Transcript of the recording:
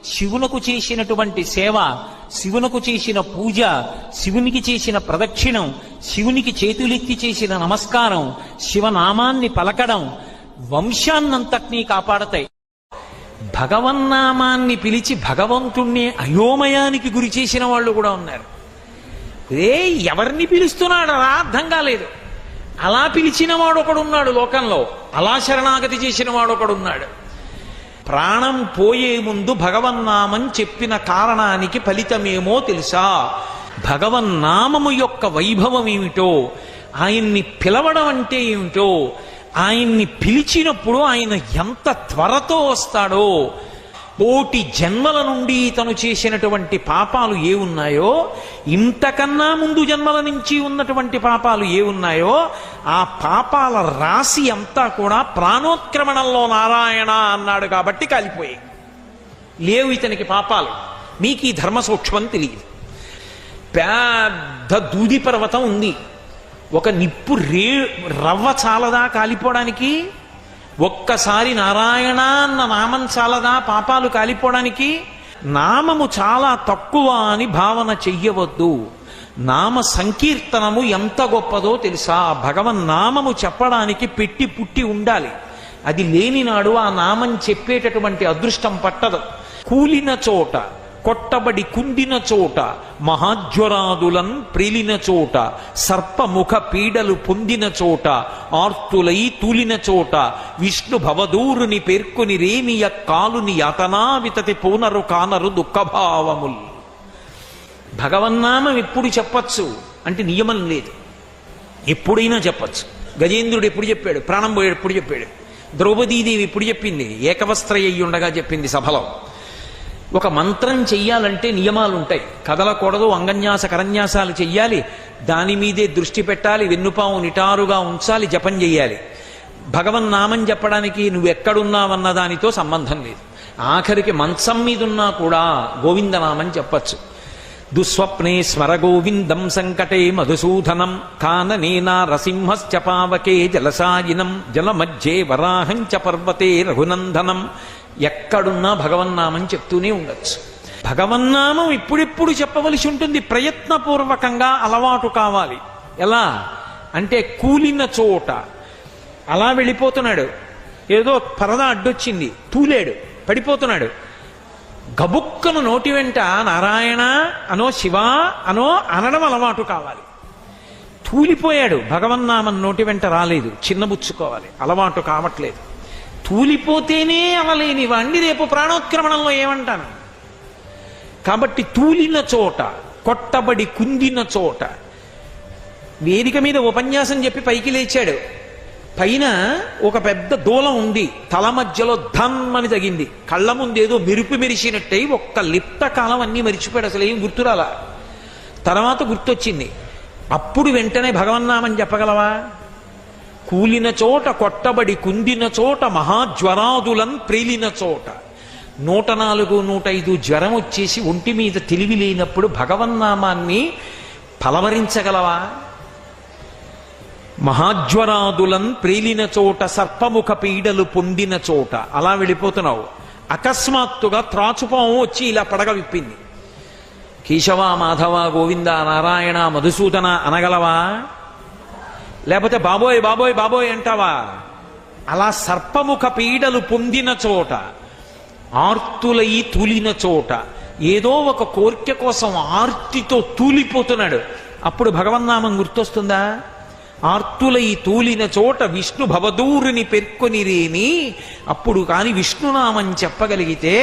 శివునకు చేసినటువంటి సేవ, శివునకు చేసిన పూజ, శివునికి చేసిన ప్రదక్షిణం, శివునికి చేతులెత్తి చేసిన నమస్కారం, శివనామాన్ని పలకడం వంశాన్నంతటినీ కాపాడతాయి. భగవన్నామాన్ని పిలిచి భగవంతుణ్ణి అయోమయానికి గురి చేసిన వాళ్ళు కూడా ఉన్నారు. ఎవరిని పిలుస్తున్నాడరా అర్థం కాలేదు. అలా పిలిచిన వాడు ఒకడున్నాడు లోకంలో, అలా శరణాగతి చేసిన వాడు ఒకడున్నాడు. ప్రాణం పోయే ముందు భగవన్నామం చెప్పిన కారణానికి ఫలితమేమో తెలుసా? భగవన్నామము యొక్క వైభవం ఏమిటో, ఆయన్ని పిలవడం అంటే ఏమిటో, ఆయన్ని పిలిచినప్పుడు ఆయన ఎంత త్వరతో వస్తాడో, కోటి జన్మల నుండి తను చేసినటువంటి పాపాలు ఏ ఉన్నాయో, ఇంతకన్నా ముందు జన్మల నుంచి ఉన్నటువంటి పాపాలు ఏ ఉన్నాయో, ఆ పాపాల రాశి అంతా కూడా ప్రాణోత్క్రమణంలో నారాయణ అన్నాడు కాబట్టి కాలిపోయాయి. లేవు ఇతనికి పాపాలు. మీకు ఈ ధర్మ సూక్ష్మం తెలియదు. పెద్ద దూది పర్వతం ఉంది. ఒక నిప్పు రవ్వ చాలదా కాలిపోవడానికి? ఒక్కసారి నారాయణ అన్న నామం చాలదా పాపాలు కాలిపోవడానికి? నామము చాలా తక్కువ అని భావన చెయ్యవద్దు. నామ సంకీర్తనము ఎంత గొప్పదో తెలుసా? భగవన్నామము చెప్పడానికి పెట్టి పుట్టి ఉండాలి. అది లేనినాడు ఆ నామం చెప్పేటటువంటి అదృష్టం పట్టదు. కూలిన చోట, కొట్టబడి కుందిన చోట, మహాజ్వరాదులన్ ప్రేలిన చోట, సర్పముఖ పీడలు పొందిన చోట, ఆర్తులై తూలిన చోట, విష్ణు భవదూరుని పేర్కొని రేమియ కాలుని యాతనా వితతి పూనరు కానరు దుఃఖభావముల్. భగవన్నామం ఎప్పుడు చెప్పచ్చు అంటే నియమం లేదు, ఎప్పుడైనా చెప్పచ్చు. గజేంద్రుడు ఎప్పుడు చెప్పాడు? ప్రాణం పోయాడు ఎప్పుడు చెప్పాడు? ద్రౌపదీదేవి ఎప్పుడు చెప్పింది? ఏకవస్త్ర అయ్యి ఉండగా చెప్పింది సభలో. ఒక మంత్రం చెయ్యాలంటే నియమాలు ఉంటాయి. కదలకూడదు, అంగన్యాస కరన్యాసాలు చెయ్యాలి, దాని మీదే దృష్టి పెట్టాలి, వెన్నుపాము నిటారుగా ఉంచాలి, జపం చెయ్యాలి. భగవన్నామం చెప్పడానికి నువ్వెక్కడున్నావన్న దానితో సంబంధం లేదు. ఆఖరికి మంచం మీదున్నా కూడా గోవిందనామం చెప్పచ్చు. దుస్వప్నే స్మర గోవిందం సంకటే మధుసూదనం కాననేనా రసింహశ్చ పావకే జలసాయినం జలమధ్యే వరాహంచ పర్వతే రఘునందనం. ఎక్కడున్నా భగవన్నామం చెప్తూనే ఉండొచ్చు. భగవన్నామం ఇప్పుడిప్పుడు చెప్పవలసి ఉంటుంది. ప్రయత్నపూర్వకంగా అలవాటు కావాలి. ఎలా అంటే కూలిన చోట అలా వెళ్ళిపోతున్నాడు, ఏదో పరదా అడ్డొచ్చింది, తూలేడు, పడిపోతున్నాడు. గబుక్కను నోటి వెంట నారాయణ అనో శివ అనో అనడం అలవాటు కావాలి. తూలిపోయాడు, భగవన్నామం నోటి వెంట రాలేదు, చిన్నబుచ్చుకోవాలి, అలవాటు కావట్లేదు. తూలిపోతేనే అవలేని వాణ్ణి రేపు ప్రాణోత్క్రమణంలో ఏమంటాను? కాబట్టి తూలిన చోట, కొట్టబడి కుందిన చోట. వేదిక మీద ఉపన్యాసం చెప్పి పైకి లేచాడు. పైన ఒక పెద్ద దూలం ఉంది, తల మధ్యలో ధమ్మని తగింది. కళ్ళ ముందేదో మెరుపు మెరిసినట్టయి ఒక్క లిప్త కాలం అన్నీ మరిచిపోయాడు, అసలు ఏం గుర్తురాలా. తర్వాత గుర్తొచ్చింది. అప్పుడు వెంటనే భగవన్నామం చెప్పగలవా? కూలిన చోట, కొట్టబడి కుందిన చోట, మహాజ్వరాదులన్ ప్రేలిన చోట. 104, 105 జ్వరం వచ్చేసి ఒంటి మీద తెలివి లేనప్పుడు భగవన్నామాన్ని పలవరించగలవా? మహాజ్వరాదులన్ ప్రేలిన చోట, సర్పముఖ పీడలు పొందిన చోట. అలా వెళ్ళిపోతున్నావు. అకస్మాత్తుగా త్రాచుపాము వచ్చి ఇలా పడగ విప్పింది. కేశవ, మాధవ, గోవింద, నారాయణ, మధుసూదన అనగలవా? లేకపోతే బాబోయ్ బాబోయ్ బాబోయ్ అంటావా? అలా సర్పముఖ పీడలు పొందిన చోట, ఆర్తులై తూలిన చోట, ఏదో ఒక కోరిక కోసం ఆర్తితో తూలిపోతున్నాడు. అప్పుడు భగవన్నామం గుర్తొస్తుందా? ఆర్తులై తూలిన చోట విష్ణు భవదూరుని పేర్కొని రేని. అప్పుడు కాని విష్ణునామం చెప్పగలిగితే